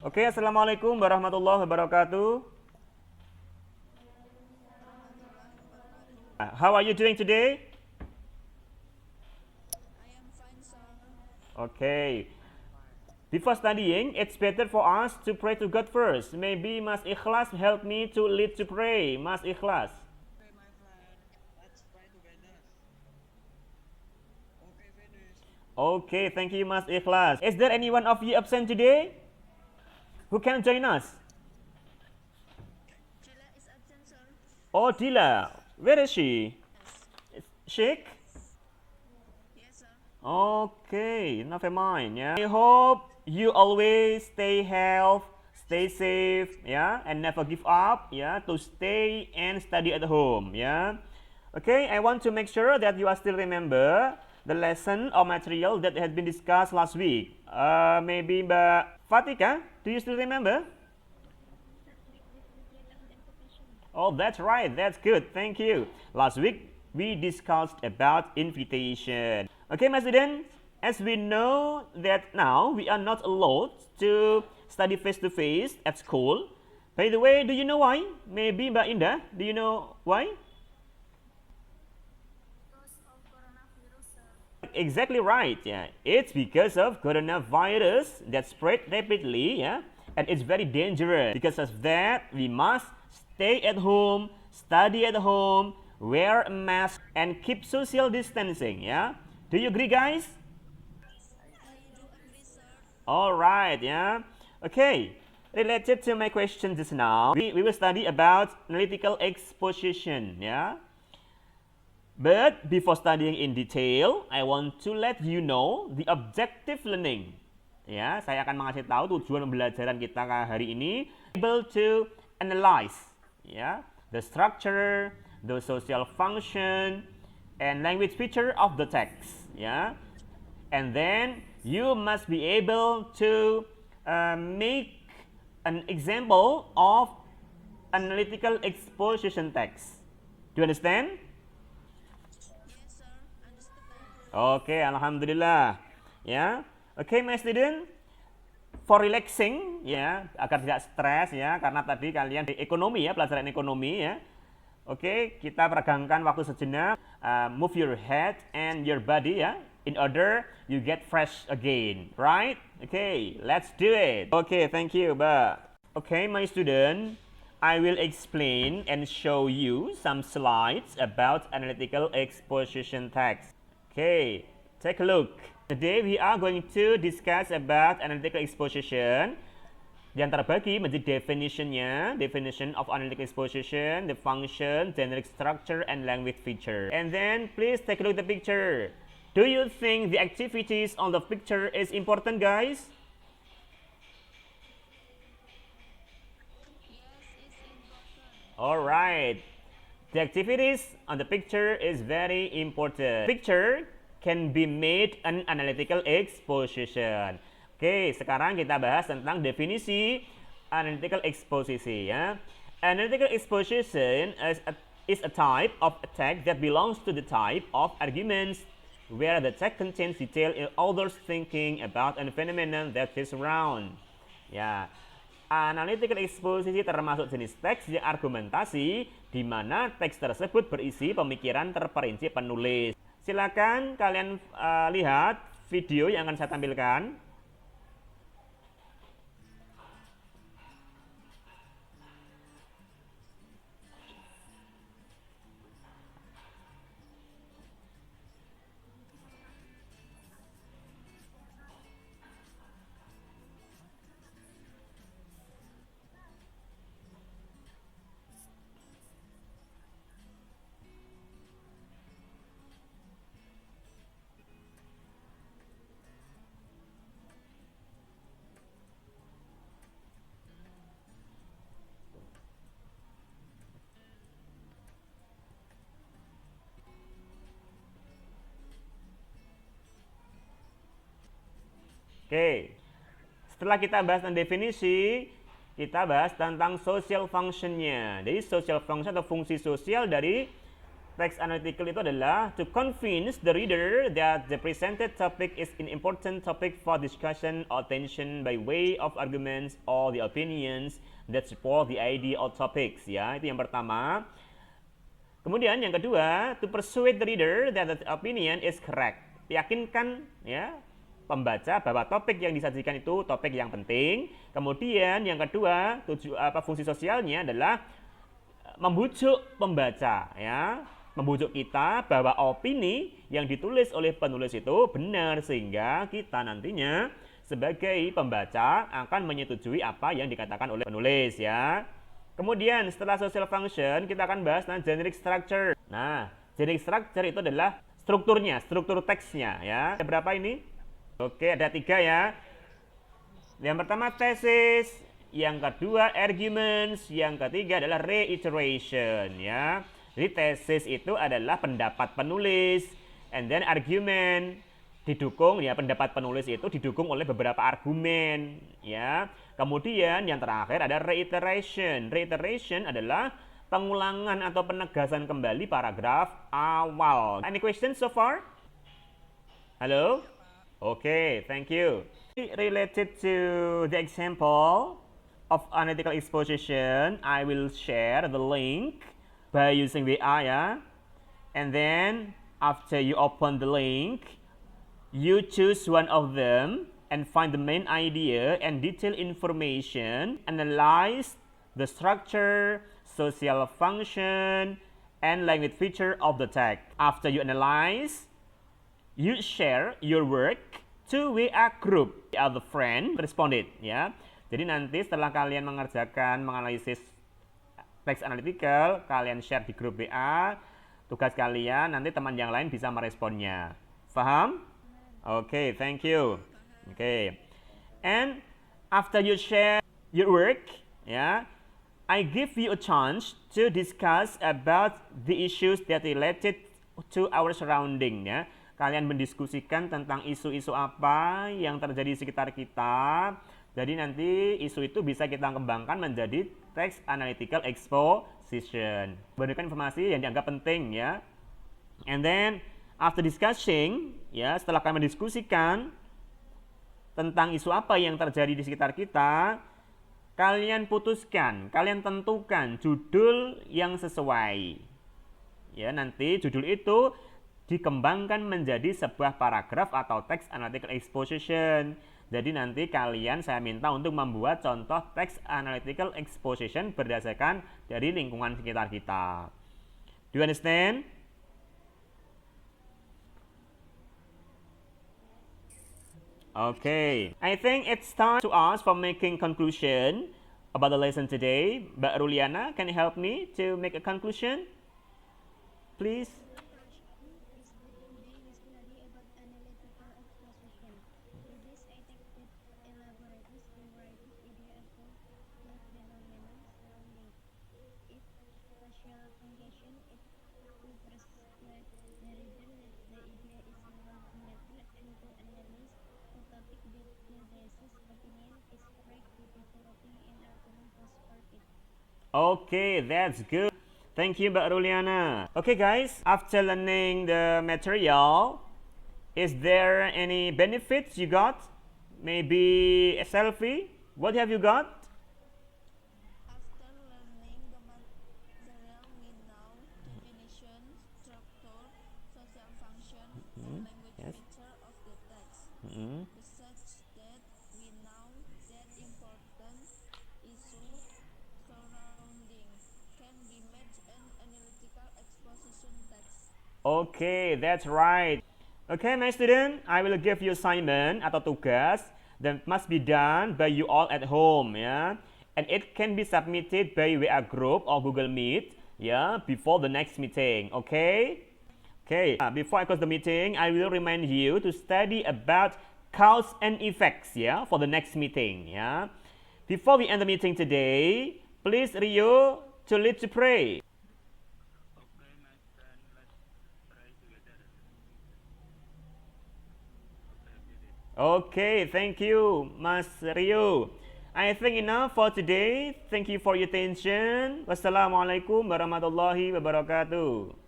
Oke, assalamualaikum warahmatullahi wabarakatuh. How are you doing today? I am fine, sir. Okay. Before studying, it's better for us to pray to God first. Maybe Mas Ikhlas help me to lead to pray. Mas Ikhlas. Okay, my friend, let's pray together. Okay, finish. Okay, thank you, Mas Ikhlas. Is there anyone of you absent today? Who can join us? Sheila is absent, sir. Oh, Dila. Where is she? Yes. Sheikh? Yes, sir. Okay, never mind. Yeah. I hope you always stay healthy, stay safe, yeah, and never give up, yeah, to stay and study at home, yeah. Okay, I want to make sure that you are still remember the lesson or material that had been discussed last week. Maybe Mbak Fatika, do you still remember? Oh, that's right. That's good. Thank you. Last week, we discussed about invitation. Okay, my students, as we know that now we are not allowed to study face-to-face at school. By the way, do you know why? Maybe Mbak Indah, do you know why? Because of coronavirus, sir. Exactly right. Yeah, it's because of coronavirus that spread rapidly. Yeah, and it's very dangerous. Because of that, we must stay at home, study at home, wear a mask, and keep social distancing. Yeah, do you agree, guys? I do agree, sir. All right. Yeah. Okay. Related to my question just now, we will study about analytical exposition. Yeah. But before studying in detail, I want to let you know the objective learning. Ya, saya akan mengasih tahu tujuan pembelajaran kita hari ini, able to analyze, ya, the structure, the social function, and language feature of the text, ya. And then you must be able to make an example of analytical exposition text. Do you understand? Yes, sir. Understood. Oke, alhamdulillah. Ya. Oke, my student. For relaxing ya, agar tidak stres ya, karena tadi kalian di ekonomi ya, pelajaran ekonomi ya. Oke, kita peregangkan waktu sejenak, move your head and your body ya, in order you get fresh again, right? Okay, let's do it. Okay, thank you, Mbak. Okay, my student, I will explain and show you some slides about analytical exposition text. Okay, take a look. Today we are going to discuss about analytical exposition. Yang terbagi menjadi definitionnya, definition of analytical exposition, the function, generic structure, and language feature. And then please take a look at the picture. Do you think the activities on the picture is important, guys? Yes, it's important. Alright. The activities on the picture is very important. Picture can be made an analytical exposition. Oke, sekarang kita bahas tentang definisi analytical exposition ya. Analytical exposition is a type of text that belongs to the type of arguments where the text contains detail in others thinking about a phenomenon that is around. Ya, analytical exposition termasuk jenis teks yang argumentasi di mana teks tersebut berisi pemikiran terperinci penulis. Silakan kalian lihat video yang akan saya tampilkan. Oke, setelah kita bahas tentang definisi, kita bahas tentang social function-nya. Jadi social function atau fungsi sosial dari text analytical itu adalah to convince the reader that the presented topic is an important topic for discussion or attention by way of arguments or the opinions that support the idea or topics. Ya, itu yang pertama. Kemudian yang kedua, to persuade the reader that the opinion is correct. Yakinkan ya pembaca bahwa topik yang disajikan itu topik yang penting. Kemudian yang kedua, fungsi sosialnya adalah membujuk pembaca ya, membujuk kita bahwa opini yang ditulis oleh penulis itu benar sehingga kita nantinya sebagai pembaca akan menyetujui apa yang dikatakan oleh penulis ya. Kemudian setelah social function kita akan bahas tentang generic structure. Nah, generic structure itu adalah strukturnya, struktur teksnya ya. Ada berapa ini? Oke, ada 3 ya. Yang pertama thesis, yang kedua arguments, yang ketiga adalah reiteration ya. Jadi thesis itu adalah pendapat penulis, and then argument didukung ya, pendapat penulis itu didukung oleh beberapa argumen ya. Kemudian yang terakhir ada reiteration. Reiteration adalah pengulangan atau penegasan kembali paragraf awal. Any questions so far? Halo? Okay, thank you. Related to the example of analytical exposition, I will share the link by using WA ya. And then after you open the link, you choose one of them and find the main idea and detailed information, analyze the structure, social function, and language feature of the text. After you analyze, you share your work to WA group. The other friend responded ya. Jadi nanti setelah kalian menganalisis teks analytical, kalian share di grup WA, tugas kalian nanti teman yang lain bisa meresponnya. Paham? Okay, thank you. Okay. And after you share your work, ya, I give you a chance to discuss about the issues that related to our surrounding ya. Kalian mendiskusikan tentang isu-isu apa yang terjadi di sekitar kita. Jadi nanti isu itu bisa kita kembangkan menjadi text analytical exposition. Berikan informasi yang dianggap penting ya. And then after discussing ya, setelah kalian mendiskusikan tentang isu apa yang terjadi di sekitar kita, kalian putuskan, kalian tentukan judul yang sesuai. Ya, nanti judul itu dikembangkan menjadi sebuah paragraf atau text analytical exposition. Jadi nanti kalian saya minta untuk membuat contoh text analytical exposition berdasarkan dari lingkungan sekitar kita. Do you understand? Okay, I think it's time to ask for making conclusion about the lesson today. Mbak Ruliana, can you help me to make a conclusion? Please. Okay, that's good. Thank you, Mbak Ruliana. Okay, guys, after learning the material, is there any benefits you got? Maybe a selfie? What have you got? After learning the material, we know definition, structure, social function, and language Yes. feature of the text. Mm-hmm. Besides that, we know that important issue surrounding can be made an analytical exposition text. Okay, that's right. Okay, my student, I will give you assignment atau tugas that must be done by you all at home ya. And it can be submitted by WA group or Google Meet ya before the next meeting. Okay? Okay, before I close the meeting, I will remind you to study about cause and effects ya for the next meeting ya. Before we end the meeting today, please Rio to lead to pray. Okay, my friend, let's pray together. Okay, thank you, Mas Rio. I think enough for today. Thank you for your attention. Wassalamualaikum warahmatullahi wabarakatuh.